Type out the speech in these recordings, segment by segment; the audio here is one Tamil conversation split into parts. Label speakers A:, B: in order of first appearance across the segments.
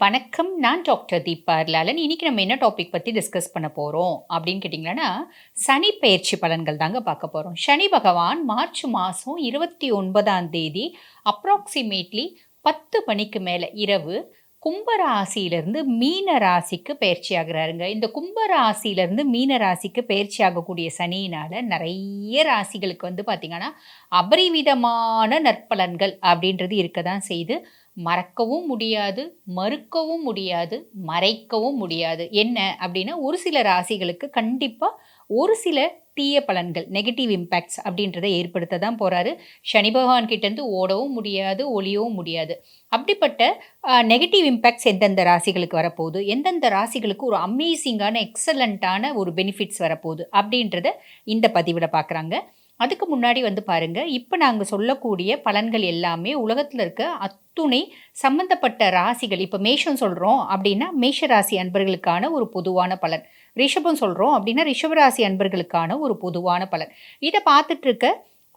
A: வணக்கம். நான் டாக்டர் தீபா லாலன். இன்னைக்கு நம்ம என்ன டாபிக் பத்தி டிஸ்கஸ் பண்ண போறோம் அப்படின்னு கேட்டிங்கன்னா, சனி பெயர்ச்சி பலன்கள் தாங்க பார்க்க போறோம். சனி பகவான் மார்ச் மாசம் 29ஆம் தேதி அப்ராக்ஸிமேட்லி 10 மணிக்கு மேல இரவு கும்ப ராசியிலிருந்து மீன ராசிக்கு பெயர்ச்சி ஆகுறாருங்க. இந்த கும்ப ராசியிலிருந்து மீன ராசிக்கு பெயர்ச்சி ஆகக்கூடிய சனியினால நெறைய ராசிகளுக்கு வந்து பார்த்தீங்கன்னா, அபரிவிதமான நற்பலன்கள் அப்படின்றது இருக்க தான் செய்யுது. மறக்கவும் முடியாது, மறுக்கவும் முடியாது, மறைக்கவும் முடியாது. என்ன அப்டின்னா, ஒரு சில ராசிகளுக்கு கண்டிப்பா ஒரு சில தீய பலன்கள், நெகட்டிவ் இம்பேக்ட்ஸ் அப்டின்றத ஏற்படுத்த தான் போறாரு. சனி பகவான் கிட்டேருந்து ஓடவும் முடியாது, ஒளியவும் முடியாது. அப்படிப்பட்ட நெகட்டிவ் இம்பேக்ட்ஸ் எந்தெந்த ராசிகளுக்கு வரப்போகுது, எந்தெந்த ராசிகளுக்கு ஒரு அமேசிங்கான, எக்ஸலன்ட்டான ஒரு பெனிஃபிட்ஸ் வரப்போகுது அப்டின்றத இந்த பதிவுல பார்க்குறாங்க. அதுக்கு முன்னாடி வந்து பாருங்க, இப்ப நாங்க சொல்லக்கூடிய பலன்கள் எல்லாமே உலகத்துல இருக்க அத்துணை சம்பந்தப்பட்ட ராசிகள். இப்ப மேஷம் சொல்றோம் அப்படின்னா, மேஷ ராசி அன்பர்களுக்கான ஒரு பொதுவான பலன். ரிஷபம் சொல்றோம் அப்படின்னா, ரிஷப ராசி அன்பர்களுக்கான ஒரு பொதுவான பலன். இத பார்த்துட்டு இருக்க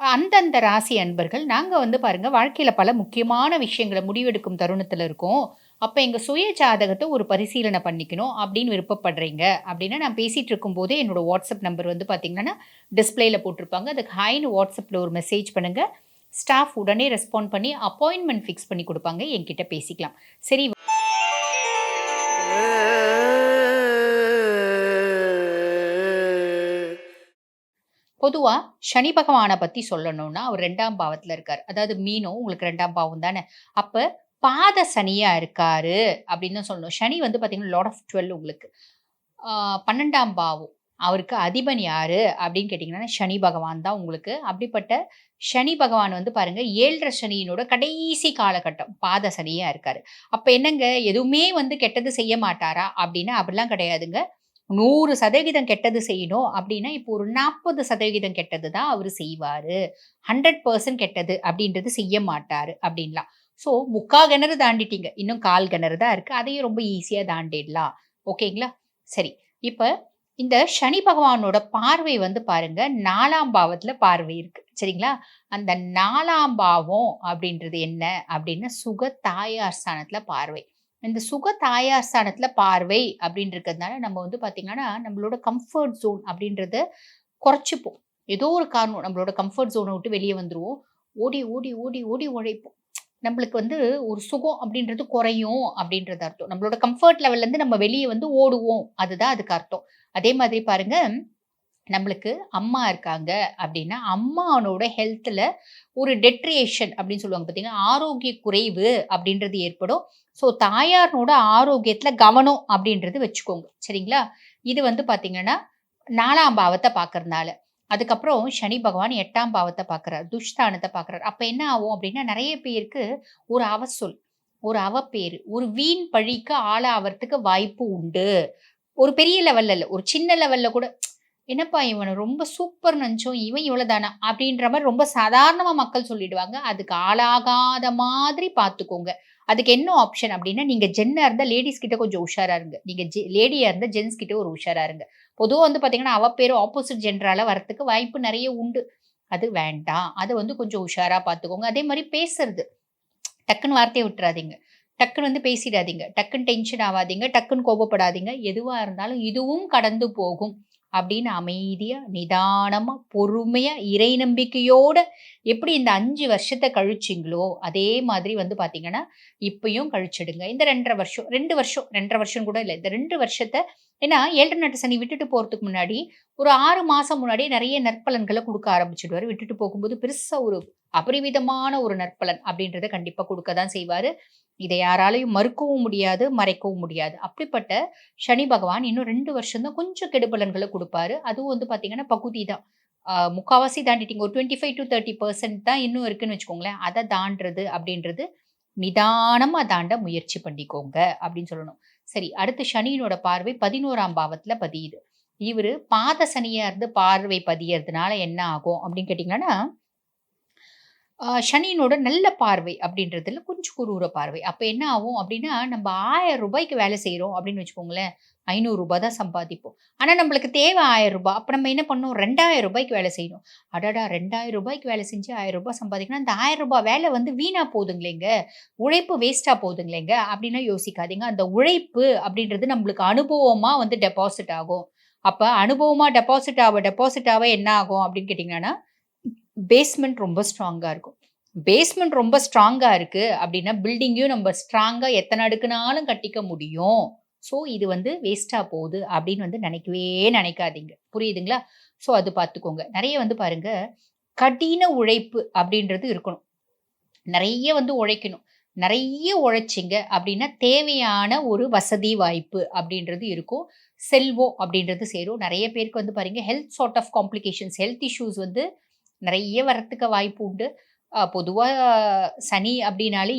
A: அந்தந்த ராசி அன்பர்கள், நாங்க வந்து பாருங்க வாழ்க்கையில பல முக்கியமான விஷயங்கள முடிவெடுக்கும் தருணத்துல இருக்கோம். அப்ப எங்க சுய ஜாதகத்த ஒரு பரிசீலனை பண்ணிக்கணும் அப்படின்னு விருப்பப்படுறீங்க அப்படின்னா, நான் பேசிட்டு இருக்கும்போதே என்னோட வாட்ஸ்அப் நம்பர் வந்து பார்த்தீங்கன்னா, டிஸ்ப்ளேல போட்டிருப்பாங்க. அதுக்கு ஹாய்ன்னு வாட்ஸ்அப்ல ஒரு மெசேஜ் பண்ணுங்க. ஸ்டாஃப் உடனே ரெஸ்பாண்ட் பண்ணி அப்பாயின்ட்மென்ட் ஃபிக்ஸ் பண்ணி குடுப்பாங்க. என்கிட்ட பேசிக்கலாம். சரி. பொதுவா சனி பகவான பத்தி சொல்லணும்னா, அவர் 2ஆம் பாவத்துல இருக்காரு. அதாவது மீனம் உங்களுக்கு 2ஆம் பாவம் தானே. அப்ப பாத சனியா இருக்காரு அப்படின்னு தான் சொல்லணும். சனி வந்து பார்த்தீங்கன்னா, லார்ட் ஆஃப் 12 உங்களுக்கு. 12ஆம் பாவம். அவருக்கு அதிபன் யாரு அப்படின்னு கேட்டீங்கன்னா, சனி பகவான் தான் உங்களுக்கு. அப்படிப்பட்ட சனி பகவான் வந்து பாருங்க 7 சனியினோட கடைசி காலகட்டம். பாத சனியா இருக்காரு. அப்ப என்னங்க எதுவுமே வந்து கெட்டது செய்ய மாட்டாரா? அப்படின்னா அப்படிலாம் கிடையாதுங்க. 100% கெட்டது செய்யணும் அப்படின்னா, இப்போ ஒரு 40% கெட்டது தான் அவரு செய்வாரு. 100% கெட்டது அப்படின்றது செய்ய மாட்டாரு அப்படின்லாம். ஸோ 3/4 கிணறு தாண்டிட்டீங்க. இன்னும் 1/4 கிணறு தான் இருக்கு. அதையும் ரொம்ப ஈஸியா தாண்டிடலாம். ஓகேங்களா? சரி. இப்ப இந்த சனி பகவானோட பார்வை வந்து பாருங்க 4ஆம் பாவத்துல பார்வை இருக்கு. சரிங்களா? அந்த 4ஆம் பாவம் அப்படின்றது என்ன அப்படின்னா, சுக தாயார் ஸ்தானத்துல பார்வை. இந்த சுக தாயார் ஸ்தானத்துல பார்வை அப்படின்னு இருக்கிறதுனால, நம்ம வந்து பார்த்தீங்கன்னா, நம்மளோட கம்ஃபர்ட் ஜோன் அப்படின்றத குறைச்சுப்போம். ஏதோ ஒரு காரணம் நம்மளோட கம்ஃபர்ட் ஜோன விட்டு வெளிய வந்துருவோம். ஓடி, ஓடி, ஓடி, ஓடி உழைப்போம். நம்மளுக்கு வந்து ஒரு சுகம் அப்படின்றது குறையும் அப்படின்றது அர்த்தம். நம்மளோட கம்ஃபர்ட் லெவல்லேருந்து நம்ம வெளிய வந்து ஓடுவோம். அதுதான் அதுக்கு அர்த்தம். அதே மாதிரி பாருங்க, நம்மளுக்கு அம்மா இருக்காங்க அப்படின்னா, அம்மானோட ஹெல்த்ல ஒரு டெட்ரியேஷன் அப்படின்னு சொல்லுவாங்க பார்த்தீங்களா, ஆரோக்கிய குறைவு அப்படின்றது ஏற்படும். ஸோ தாயாரினோட ஆரோக்கியத்தில கவனம் அப்படின்றது வச்சுக்கோங்க. சரிங்களா? இது வந்து பார்த்தீங்கன்னா, 4ஆம் பாவத்த பார்க்கறனால. அதுக்கப்புறம் சனி பகவான் 8ஆம் பாவத்த பார்க்குறார். துஷ்தானத்த பார்க்குறார். அப்ப என்ன ஆகும் அப்படின்னா, நெறைய பேருக்கு ஒரு அவசொல், ஒரு அவப்பேரு, ஒரு வீண் பழிக்கு ஆளாவறதுக்கு வாய்ப்பு உண்டு. ஒரு பெரிய லெவல்ல இல்ல. ஒரு சின்ன லெவல்ல கூட என்னப்பா இவன ரொம்ப சூப்பர் நெனச்சோம். இவன் இவ்வளதானா? அப்படின்ற மாரி ரொம்ப சாதாரணமா மக்கள் சொல்லிடுவாங்க. அதுக்கு ஆளாகாத மாதிரி பார்த்துக்கோங்க. அதுக்கு என்ன ஆப்ஷன் அப்டின்னா, நீங்க ஜென்னா இருந்தா லேடீஸ் கிட்ட கொஞ்சம் உஷாரா இருங்க. நீங்க லேடியா இருந்தா ஜென்ட்ஸ் கிட்ட ஒரு உஷாரா இருங்க. பொதுவா வந்து பார்த்தீங்கன்னா, அவ பேரு ஆப்போசிட் ஜெண்டரால வரதுக்கு வாய்ப்பு நெறைய உண்டு. அது வேண்டாம். அத வந்து கொஞ்சம் உஷாரா பார்த்துக்கோங்க. அதே மாரி பேசுறது. டக்குன்னு வார்த்தைய விட்டுறாதீங்க. டக்குன்னு வந்து பேசிடாதீங்க. டக்குன்னு டென்ஷன் ஆவாதீங்க. டக்குன்னு கோபப்படாதீங்க. எதுவா இருந்தாலும் இதுவும் கடந்து போகும். அப்படின்னு அமைதியா, நிதானமா, பொறுமையா, இறை நம்பிக்கையோட எப்படி இந்த 5 வருஷத்த கழிச்சீங்களோ, அதே மாதிரி வந்து பார்த்தீங்கன்னா, இப்பயும் கழிச்சிடுங்க. இந்த 2 1/2 வருஷம் 2 வருஷம் 2 1/2 வருஷம் கூட இல்ல. இந்த 2 வருஷத்த ஏன்னா 7 நாட்டு சனி விட்டுட்டு போறதுக்கு முன்னாடி, ஒரு 6 மாசம் முன்னாடியே நெறைய நற்பலன்கள குடுக்க ஆரம்பிச்சுடுவாரு. விட்டுட்டு போகும்போது பெருசா ஒரு அபரிவிதமான ஒரு நற்பலன் அப்படின்றத கண்டிப்பா குடுக்க தான் செய்வாரு. இத யாராலயும் மறுக்கவும் முடியாது, மறைக்கவும் முடியாது. அப்படிப்பட்ட சனி பகவான் இன்னும் 2 வருஷம் தான் கொஞ்சம் கெடுபலன்கள குடுப்பாரு. அதுவும் வந்து பார்த்தீங்கன்னா, பகுதி தான். 3/4வாசி தாண்டிட்டீங்க. ஒரு 25-30% தான் இன்னும் இருக்குன்னு வச்சுக்கோங்களேன். அத தாண்டுறது அப்படின்றது நிதானமா தாண்ட முயற்சி பண்ணிக்கோங்க அப்படின்னு சொல்லணும். சரி, அடுத்து சனியினோட பார்வை 11ஆம் பாவத்துல பதியுது. இவரு பாத சனியா இருந்து பார்வை பதியறதுனால என்ன ஆகும் அப்படின்னு கேட்டீங்கன்னா, சனியினோட நல்ல பார்வை அப்படின்றதுல கொஞ்சம் குரூர பார்வை. அப்ப என்ன ஆகும் அப்படின்னா, நம்ம ரூ. 1000க்கு வேலை செய்றோம் அப்படின்னு வச்சுக்கோங்களேன், ரூ. 500 தான் சம்பாதிப்போம். ஆனா நம்மளுக்கு தேவை ரூ. 1000. அப்ப நம்ம என்ன பண்ணணும், ரூ. 2000க்கு வேலை செய்யணும். அடடா! ரூ. 2000க்கு வேலை செஞ்சு ரூ. 1000 சம்பாதிக்கணும். அந்த ரூ. 1000 வேலை வந்து வீணா போகுதுங்களேங்க, உழைப்பு வேஸ்ட்டா போகுதுங்களேங்க அப்படின்லாம் யோசிக்காதீங்க. அந்த உழைப்பு அப்படின்றது நம்மளுக்கு அனுபவமா வந்து டெபாசிட் ஆகும். அப்ப அனுபவமா டெபாசிட் ஆவ என்ன ஆகும் அப்படின்னு கேட்டீங்கன்னா, பேஸ்மெண்ட் ரொம்ப ஸ்ட்ராங்கா இருக்கும். பேஸ்மெண்ட் ரொம்ப ஸ்ட்ராங்கா இருக்கு அப்டின்னா, பில்டிங்கையும் நம்ம ஸ்ட்ராங்கா எத்தன அடுக்குனாலும் கட்டிக்க முடியும். ஸோ இது வந்து வேஸ்ட்டா போகுது அப்டின்னு வந்து நெனைக்கவே நெனைக்காதீங்க. புரியுதுங்களா? ஸோ அது பார்த்துக்கோங்க. நெறைய வந்து பாருங்க, கடின உழைப்பு அப்டின்றது இருக்கணும். நெறைய வந்து உழைக்கணும். நெறைய உழைச்சீங்க அப்டின்னா, தேவையான ஒரு வசதி வாய்ப்பு அப்டின்றது இருக்கும். செல்வம் அப்டின்றது சேரும். நெறைய பேருக்கு வந்து பாருங்க, health sort of complications, health issues வந்து நெறைய வரத்துக்கு வாய்ப்பு உண்டு. பொதுவா சனி அப்டின்னாலே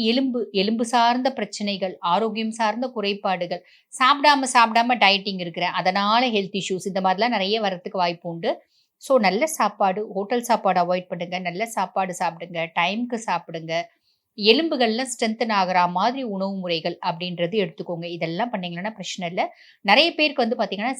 A: எலும்பு சார்ந்த பிரச்சனைகள், ஆரோக்கியம் சார்ந்த குறைபாடுகள், சாப்பிடாம டயட்டிங் இருக்கிறேன். அதனால ஹெல்த் இஷ்யூஸ் இந்த மாரிலாம் நெறைய வரத்துக்கு வாய்ப்பு உண்டு. ஸோ நல்ல சாப்பாடு, ஹோட்டல் சாப்பாடு அவாய்ட் பண்ணுங்க. நல்ல சாப்பாடு சாப்பிடுங்க. டைம்க்கு சாப்பிடுங்க. எலும்புகள்லாம் ஸ்ட்ரென்தன் ஆகுற மாதிரி உணவு முறைகள் அப்படின்றது எடுத்துக்கோங்க. இதெல்லாம் பண்ணீங்கன்னா பிரச்சனை இல்ல. நெறைய பேருக்கு வந்து பார்த்தீங்கன்னா,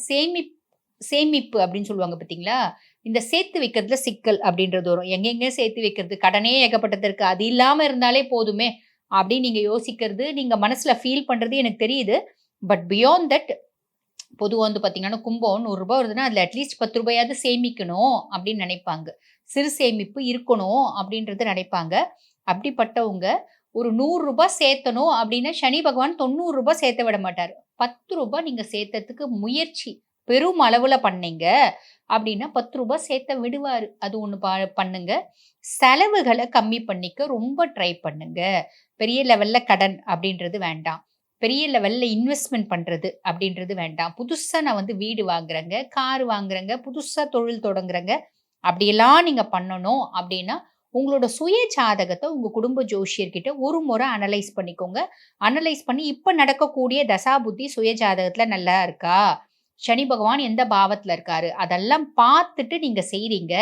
A: சேமிப்பு அப்படின்னு சொல்லுவாங்க பார்த்தீங்களா? இந்த சேர்த்து வைக்கிறதுல சிக்கல் அப்படின்றது வரும். எங்கெங்க சேர்த்து வைக்கிறது? கடனே ஏகப்பட்டது இருக்கு. அது இல்லாம இருந்தாலே போதுமே அப்படின்னு நீங்க யோசிக்கிறது, நீங்க மனசுல ஃபீல் பண்றது எனக்கு தெரியுது. பட் பியாண்ட் தட் பொதுவா வந்து பார்த்தீங்கன்னா, கும்பம் ரூ. 100 வருதுன்னா, அதில அட்லீஸ்ட் ரூ. 10 சேமிக்கணும் அப்படின்னு நினைப்பாங்க. சிறு சேமிப்பு இருக்கணும் அப்படின்றது நினைப்பாங்க. அப்படிப்பட்டவங்க ஒரு ரூ. 100 சேர்த்தணும் அப்படின்னா, சனி பகவான் ரூ. 90 சேர்த்த விட மாட்டாரு. ரூ. 10 நீங்க சேர்த்ததுக்கு முயற்சி பெரும் அளவுல பண்ணீங்க அப்படின்னா, ரூ. 10 சேர்த்த விடுவாரு. அது ஒண்ணு பண்ணுங்க. செலவுகள கம்மி பண்ணிக்க ரொம்ப ட்ரை பண்ணுங்க. பெரிய லெவல்ல கடன் அப்படின்றது வேண்டாம். பெரிய லெவல்ல இன்வெஸ்ட்மென்ட் பண்றது அப்படின்றது வேண்டாம். புதுசா நான் வந்து வீடு வாங்குறேங்க, கார் வாங்குறேங்க, புதுசா தொழில் தொடங்குறேங்க. அப்படியெல்லாம் நீங்க பண்ணணும் அப்படின்னா, உங்களோட சுய ஜாதகத்த உங்க குடும்ப ஜோசியர்கிட்ட ஒரு முறை அனலைஸ் பண்ணிக்கோங்க. அனலைஸ் பண்ணி இப்ப நடக்கக்கூடிய தசாபுத்தி சுய ஜாதகத்துல நல்லா இருக்கா? சனி பகவான் எந்த பாவத்துல இருக்காரு? அதெல்லாம் பார்த்துட்டு நீங்க செய்றீங்க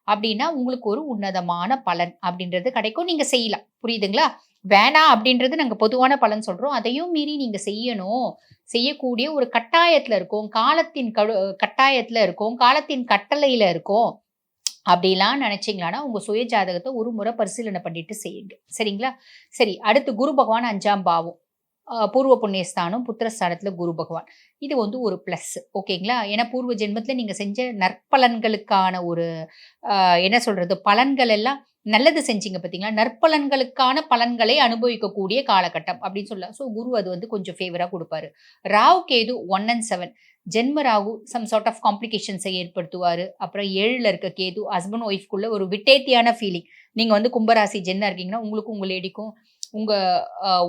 A: அப்படின்னா, உங்களுக்கு ஒரு உன்னதமான பலன் அப்படின்றது கிடைக்கும். நீங்க செய்யலாம். புரியுதுங்களா? வேணாம் அப்படின்றது நாங்க பொதுவான பலன் சொல்றோம். அதையும் மீறி நீங்க செய்யணும். செய்யக்கூடிய ஒரு கட்டாயத்துல இருக்கோம். காலத்தின் கட்டாயத்துல இருக்கோம். காலத்தின் கட்டளையில இருக்கோம். அப்படிலாம் நினைச்சீங்களான்னா, உங்க சுய ஜாதகத்த ஒரு முறை பரிசீலனை பண்ணிட்டு செய்யுங்க. சரிங்களா? சரி, அடுத்து குரு பகவான் 5ஆம் பாவம். பூர்வ புண்ணியஸ்தானம், புத்திரஸ்தானத்துல குரு பகவான். இது வந்து ஒரு பிளஸ். ஓகேங்களா? ஏன்னா பூர்வ ஜென்மத்துல நீங்க செஞ்ச நற்பலன்களுக்கான ஒரு என்ன சொல்றது? பலன்கள் எல்லாம் நல்லது செஞ்சீங்க பார்த்தீங்களா? நற்பலன்களுக்கான பலன்களை அனுபவிக்கக்கூடிய காலகட்டம் அப்படின்னு சொல்லலாம். ஸோ குரு அது வந்து கொஞ்சம் ஃபேவரா குடுப்பாரு. ராகு, கேது 1 அண்ட் 7 ஜென்ம ராகு சம் சார்ட் ஆஃப் காம்ப்ளிகேஷன்ஸ ஏற்படுத்துவாரு. அப்புறம் 7ல இருக்க கேது ஹஸ்பண்ட் ஒய்ஃப்குள்ள ஒரு விட்டேத்தியான ஃபீலிங். நீங்க வந்து கும்பராசி ஜென்னா இருக்கீங்கன்னா, உங்களுக்கும் உங்க லேடிக்கும் உங்க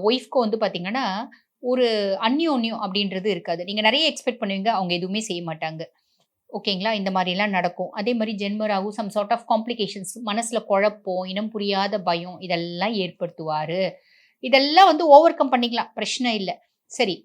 A: ஒய்ஃப்க்கும் வந்து பார்த்தீங்கன்னா, ஒரு அந்யோன்யம் அப்படின்றது இருக்காது. நீங்க நெறைய எக்ஸ்பெக்ட் பண்ணுவீங்க. அவங்க எதுவுமே செய்ய மாட்டாங்க. ஓகேங்களா? இந்த மாரிலாம் நடக்கும். அதே மாரி ஜென்ம Rahu some sort of complications மனசுல குழப்பம், இனம் புரியாத பயம் இதெல்லாம் ஏற்படுத்துவாரு. இதெல்லாம் வந்து ஓவர் கம் பண்ணிக்கலாம். பிரச்சனை இல்ல. சரி.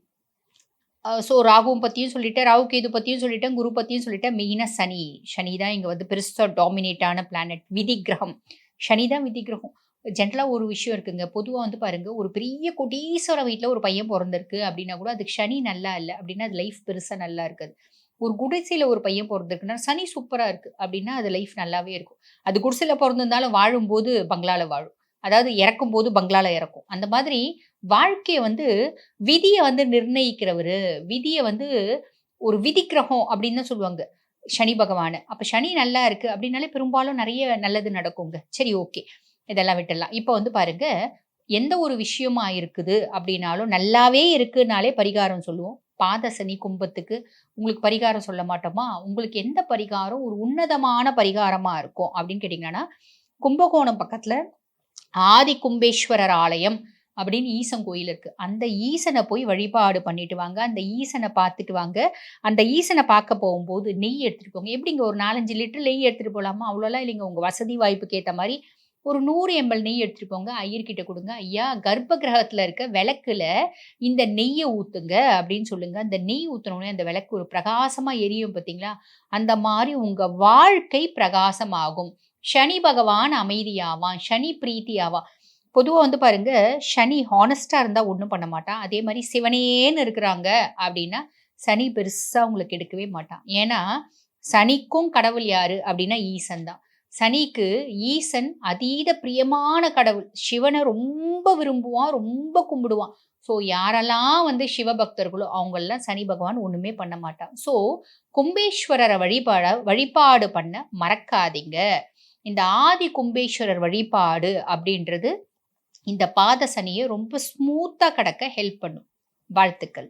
A: ஸோ ராகுவும் பத்தியும் சொல்லிட்டேன், ராகு கேது பத்தியும் சொல்லிட்டேன், குரு பத்தியும் சொல்லிட்டேன். மெயினா சனி. சனி தான் இங்க வந்து பெருசா டாமினேட்டான பிளானட். விதி கிரகம். சனி தான் விதி கிரகம். ஜென்ரலா ஒரு விஷயம் இருக்குங்க. பொதுவா வந்து பாருங்க, ஒரு பெரிய கோடீஸ்வர வீட்ல ஒரு பையன் பொறந்திருக்கு அப்டின்னா கூட, அதுக்கு சனி நல்லா இல்ல அப்டின்னா, அது லைஃப் பெருசா நல்லா இருக்காது. ஒரு குடிசையில ஒரு பையன் பொறந்திருக்குன்னா, சனி சூப்பரா இருக்கு அப்டின்னா, அது லைஃப் நல்லாவே இருக்கும். அது குடிசையில பொறந்திருந்தாலும் வாழும்போது பங்களால வாழும். அதாவது இறக்கும்போது பங்களால இறக்கும். அந்த மாதிரி வாழ்க்கைய வந்து விதிய வந்து நிர்ணயிக்கிறவரு, விதிய வந்து ஒரு விதி கிரகம் அப்படின்னு தான் சொல்லுவாங்க. சனி பகவான. அப்ப சனி நல்லா இருக்கு அப்படின்னாலே பெரும்பாலும் நெறைய நல்லது நடக்குங்க. சரி, ஓகே. இதெல்லாம் விட்டுடலாம். இப்ப வந்து பாருங்க, எந்த ஒரு விஷயமா இருக்குது அப்படின்னாலும் நல்லாவே இருக்குனாலே பரிகாரம் சொல்லுவோம். பாத சனி கும்பத்துக்கு உங்களுக்கு பரிகாரம் சொல்ல மாட்டோமா? உங்களுக்கு எந்த பரிகாரம் ஒரு உன்னதமான பரிகாரமா இருக்கும் அப்படின்னு கேட்டீங்கன்னா, கும்பகோணம் பக்கத்துல ஆதி கும்பேஸ்வரர் ஆலயம் அப்படின்னு ஈசன் கோயில் இருக்கு. அந்த ஈசன போய் வழிபாடு பண்ணிட்டு வாங்க. அந்த ஈசன பார்த்துட்டு வாங்க. அந்த ஈசன பார்க்க போகும்போது நெய் எடுத்துட்டு போங்க. எப்படிங்க ஒரு 4, 5 லிட்டர் நெய் எடுத்துட்டு போலாமா? அவ்வளோலாம் இல்லைங்க. உங்க வசதி வாய்ப்புக்கு ஏத்த மாரி ஒரு 100 எம்எல் நெய் எடுத்துட்டு போங்க. ஐயர்கிட்ட குடுங்க. ஐயா, கர்ப்ப கிரகத்துல இருக்க விளக்குல இந்த நெய்ய ஊத்துங்க அப்படின்னு சொல்லுங்க. அந்த நெய் ஊத்துனோனே அந்த விளக்கு ஒரு பிரகாசமா எரியும் பார்த்தீங்களா? அந்த மாரி உங்க வாழ்க்கை பிரகாசமாகும். சனி பகவான் அமைதியாவான். சனி பிரீத்தி ஆவான். பொதுவா வந்து பாருங்க, சனி ஹானஸ்ட்டா இருந்தா ஒண்ணும் பண்ண மாட்டான். அதே மாரி சிவனேன்னு இருக்கிறாங்க அப்டின்னா, சனி பெருசா உங்களுக்கு எடுக்கவே மாட்டான். ஏன்னா, சனிக்கும் கடவுள் யாரு அப்டின்னா ஈசன் தான். சனிக்கு ஈசன் அதீத பிரியமான கடவுள். சிவன ரொம்ப விரும்புவான், ரொம்ப கும்பிடுவான். ஸோ யாரெல்லாம் வந்து சிவபக்தர்களோ அவங்கள்லாம் சனி பகவான் ஒண்ணுமே பண்ண மாட்டான். ஸோ கும்பேஸ்வரர வழிபாடு பண்ண மறக்காதீங்க. இந்த ஆதி கும்பேஸ்வரர் வழிபாடு அப்படின்றது இந்த பாத சனிய ரொம்ப ஸ்மூத்தா கடக்க ஹெல்ப் பண்ணும். வாழ்த்துக்கள்.